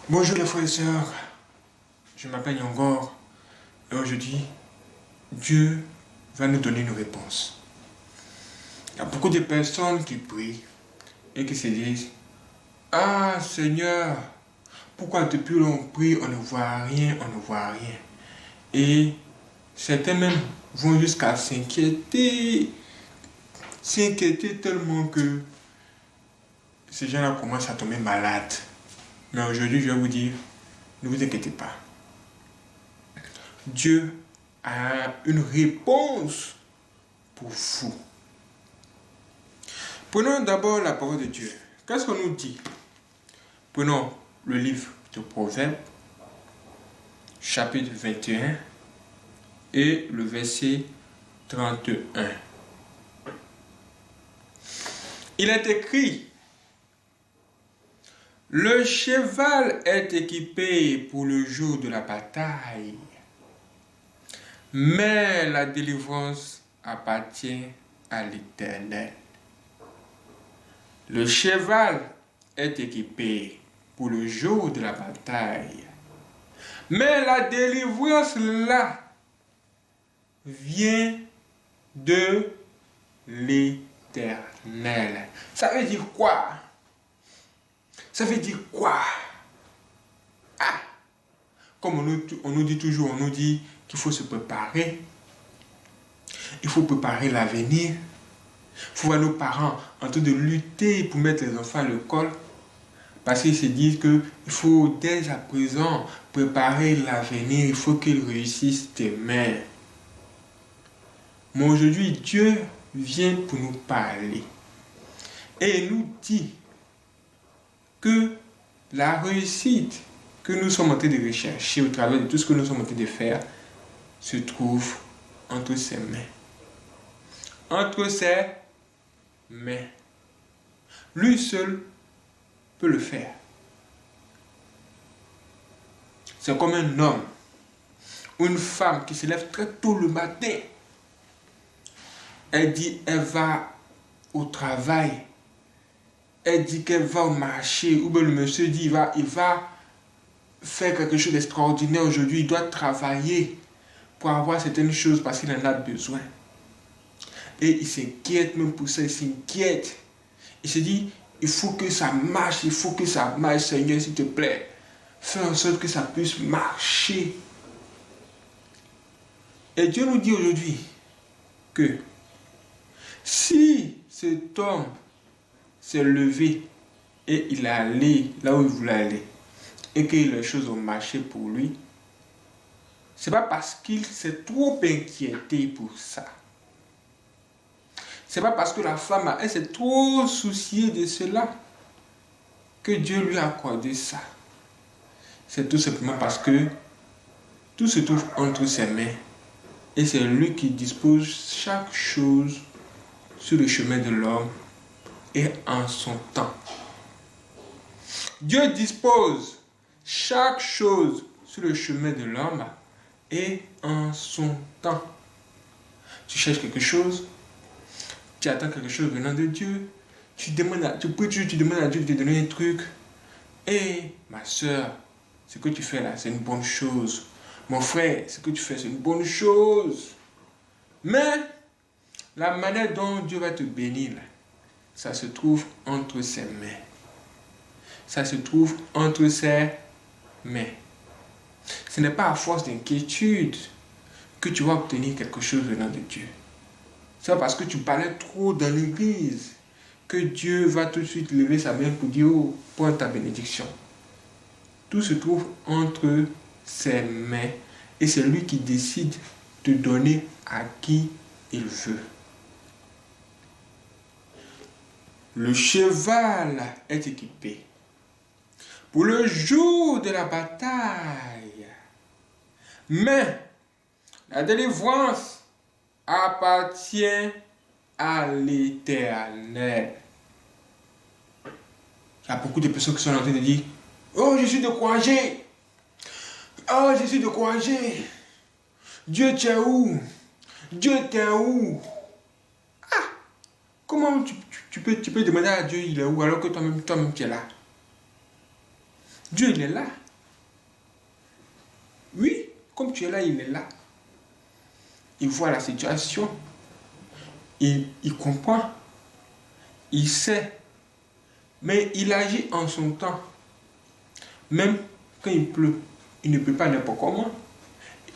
Bonjour les frères et sœurs, je m'appelle Yangor et aujourd'hui, Dieu va nous donner une réponse. Il y a beaucoup de personnes qui prient et qui se disent: Ah Seigneur, pourquoi depuis l'on prie, on ne voit rien, on ne voit rien. Et certains même vont jusqu'à s'inquiéter tellement que ces gens-là commencent à tomber malades. Mais aujourd'hui, je vais vous dire, ne vous inquiétez pas. Dieu a une réponse pour vous. Prenons d'abord la parole de Dieu. Qu'est-ce qu'on nous dit? Prenons le livre de Proverbes, chapitre 21 et le verset 31. Il est écrit: le cheval est équipé pour le jour de la bataille, mais la délivrance appartient à l'Éternel. Le cheval est équipé pour le jour de la bataille, mais la délivrance là vient de l'Éternel. Ça veut dire quoi? Ça veut dire quoi? Ah, comme on nous dit toujours, on nous dit qu'il faut se préparer. Il faut préparer l'avenir. Il faut voir nos parents en train de lutter pour mettre les enfants à l'école. Parce qu'ils se disent qu'il faut dès à présent préparer l'avenir. Il faut qu'ils réussissent demain. Mais aujourd'hui, Dieu vient pour nous parler. Et il nous dit que la réussite que nous sommes en train de rechercher au travers de tout ce que nous sommes en train de faire se trouve entre ses mains. Entre ses mains. Lui seul peut le faire. C'est comme un homme ou une femme qui se lève très tôt le matin. Elle dit elle va au travail. Elle dit qu'elle va au marché. Ou bien le monsieur dit il va faire quelque chose d'extraordinaire aujourd'hui. Il doit travailler pour avoir certaines choses parce qu'il en a besoin. Et il s'inquiète même pour ça. Il s'inquiète. Il se dit, il faut que ça marche. Il faut que ça marche, Seigneur, s'il te plaît. Fais en sorte que ça puisse marcher. Et Dieu nous dit aujourd'hui que si cet homme s'est levé et il est allé là où il voulait aller et que les choses ont marché pour lui, c'est pas parce qu'il s'est trop inquiété pour ça. C'est pas parce que la femme elle s'est trop souciée de cela que Dieu lui a accordé ça. C'est tout simplement parce que tout se trouve entre ses mains et c'est lui qui dispose chaque chose sur le chemin de l'homme et en son temps. Dieu dispose chaque chose sur le chemin de l'homme et en son temps. Tu cherches quelque chose, tu attends quelque chose venant de Dieu, tu demandes à Dieu de te donner un truc. Et ma soeur, ce que tu fais là, c'est une bonne chose. Mon frère, ce que tu fais, c'est une bonne chose. Mais la manière dont Dieu va te bénir, là, ça se trouve entre ses mains. Ça se trouve entre ses mains. Ce n'est pas à force d'inquiétude que tu vas obtenir quelque chose venant de Dieu. C'est pas parce que tu parlais trop dans l'église que Dieu va tout de suite lever sa main pour dire: oh, prends ta bénédiction. Tout se trouve entre ses mains et c'est lui qui décide de donner à qui il veut. Le cheval est équipé pour le jour de la bataille, mais la délivrance appartient à l'Éternel. Il y a beaucoup de personnes qui sont en train de dire: oh, je suis découragé. Oh, je suis découragé. Dieu, tu es où? Dieu, tu es où? Ah, comment tu peux demander à Dieu il est où alors que toi-même tu es là? Dieu, il est là. Oui, comme tu es là, il est là. Il voit la situation. Il comprend. Il sait. Mais il agit en son temps. Même quand il pleut, il ne pleut pas n'importe comment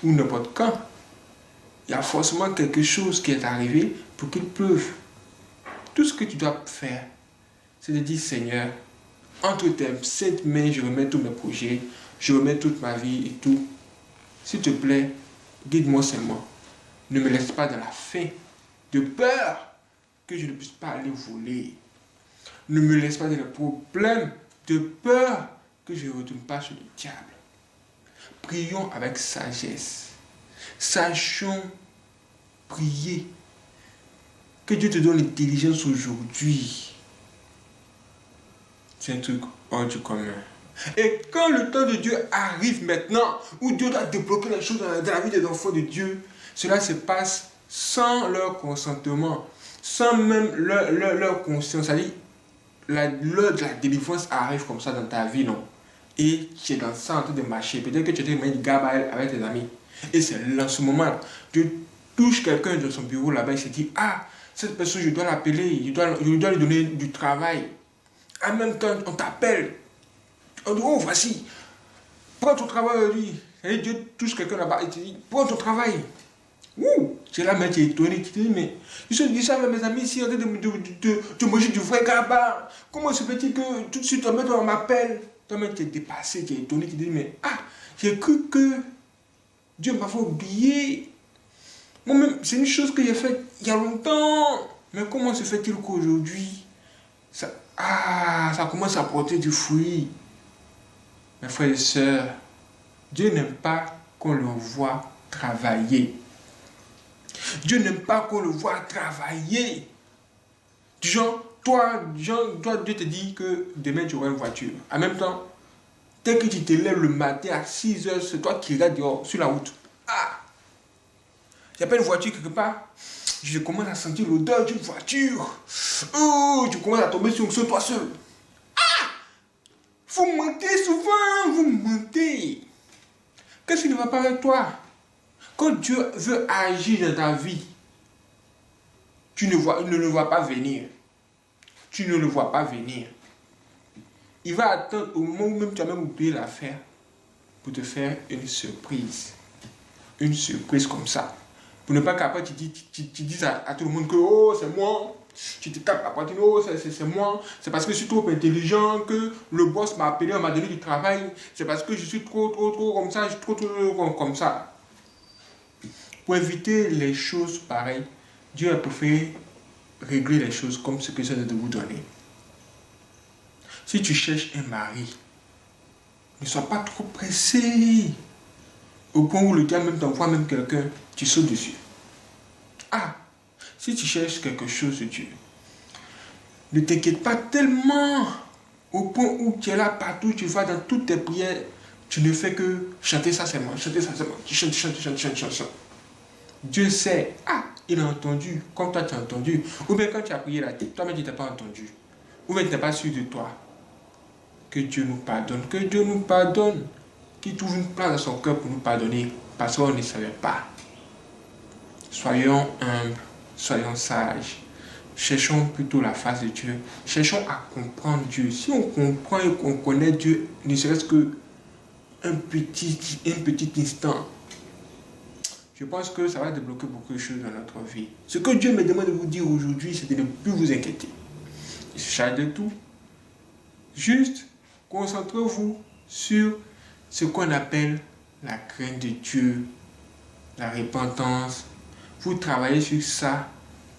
ou n'importe quand. Il y a forcément quelque chose qui est arrivé pour qu'il pleuve. Tout ce que tu dois faire, c'est de dire Seigneur, entre tes 7 mains, je remets tous mes projets, je remets toute ma vie et tout. S'il te plaît, guide-moi seulement. Ne me laisse pas dans la faim, de peur que je ne puisse pas aller voler. Ne me laisse pas dans les problèmes, de peur que je ne retourne pas sur le diable. Prions avec sagesse. Sachons prier. Que Dieu te donne l'intelligence aujourd'hui. C'est un truc hors du commun. Et quand le temps de Dieu arrive maintenant, où Dieu doit débloquer les choses dans la vie des enfants de Dieu, cela se passe sans leur consentement, sans même leur conscience. C'est-à-dire, l'heure de la délivrance arrive comme ça dans ta vie, non? Et tu es dans ça en train de marcher. Peut-être que tu es en train de gabaille avec tes amis. Et c'est là, en ce moment, tu touches quelqu'un dans son bureau là-bas, il se dit, ah, cette personne, je dois l'appeler, je dois lui donner du travail. En même temps, on t'appelle. On dit, oh, voici, prends ton travail aujourd'hui. Et Dieu touche quelqu'un là-bas et te dit, prends ton travail. Ouh, tu es là, mais tu es étonné. Tu te dis, mais je dis ça avec mes amis ici, en train de manger du vrai gaba. Comment se fait-il que tout de suite, on m'appelle? Toi-même, tu es dépassé, tu es étonné. Tu te dis, mais ah, j'ai cru que Dieu m'avait oublié. Moi-même, c'est une chose que j'ai faite il y a longtemps. Mais comment se fait-il qu'aujourd'hui, ça commence à porter du fruit? Mes frères et sœurs, Dieu n'aime pas qu'on le voit travailler. Dieu n'aime pas qu'on le voit travailler. Du genre, toi, Dieu te dit que demain tu auras une voiture. En même temps, dès que tu te lèves le matin à 6 heures, c'est toi qui regardes dehors, sur la route. Ah! Il n'y a pas une voiture quelque part. Je commence à sentir l'odeur d'une voiture. Oh, tu commences à tomber sur toi seul. Vous mentez souvent, vous mentez. Qu'est-ce qui ne va pas avec toi? Quand Dieu veut agir dans ta vie, tu ne le vois pas venir. Tu ne le vois pas venir. Il va attendre au moment où même tu as même oublié l'affaire pour te faire une surprise. Une surprise comme ça. Pour ne pas qu'après tu dises à tout le monde que oh, c'est moi. Tu te tapes à poitrine, oh, c'est moi. C'est parce que je suis trop intelligent que le boss m'a appelé, m'a donné du travail. C'est parce que je suis trop comme ça, je suis trop comme ça. Pour éviter les choses pareilles, Dieu a préféré régler les choses comme ce que je viens de vous donner. Si tu cherches un mari, ne sois pas trop pressé. Au point où le diable même t'envoie même quelqu'un, tu sautes dessus. Ah, si tu cherches quelque chose de Dieu, ne t'inquiète pas tellement au point où tu es là partout, tu vas dans toutes tes prières, tu ne fais que chanter ça c'est moi, chanter ça c'est moi, tu chantes. Dieu sait, ah, il a entendu, comme toi tu as entendu. Ou bien quand tu as prié là, toi-même tu n'as pas entendu. Ou bien tu n'es pas sûr de toi. Que Dieu nous pardonne, que Dieu nous pardonne. Qu'il trouve une place dans son cœur pour nous pardonner, parce qu'on ne savait pas. Soyons humbles, soyons sages. Cherchons plutôt la face de Dieu. Cherchons à comprendre Dieu. Si on comprend et qu'on connaît Dieu, ne serait-ce que un petit instant, je pense que ça va débloquer beaucoup de choses dans notre vie. Ce que Dieu me demande de vous dire aujourd'hui, c'est de ne plus vous inquiéter. Il se charge de tout. Juste, concentrez-vous sur ce qu'on appelle la crainte de Dieu, la repentance. Vous travaillez sur ça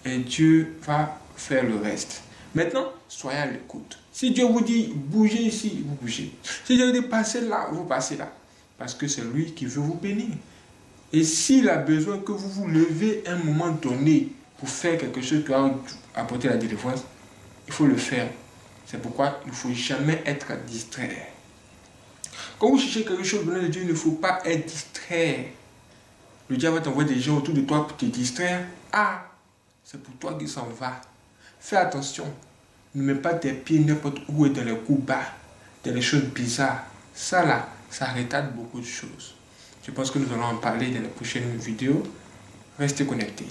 et Dieu va faire le reste. Maintenant, soyez à l'écoute. Si Dieu vous dit bougez ici, vous bougez. Si Dieu vous dit passez là, vous passez là. Parce que c'est lui qui veut vous bénir. Et s'il a besoin que vous vous levez à un moment donné pour faire quelque chose qui va apporter la délivrance, il faut le faire. C'est pourquoi il ne faut jamais être distrait. Quand vous cherchez quelque chose venant de Dieu, il ne faut pas être distrait. Le diable va t'envoyer des gens autour de toi pour te distraire. Ah, c'est pour toi qu'il s'en va. Fais attention. Ne mets pas tes pieds n'importe où et dans les coups bas, dans les choses bizarres. Ça là, ça retarde beaucoup de choses. Je pense que nous allons en parler dans la prochaine vidéo. Restez connectés.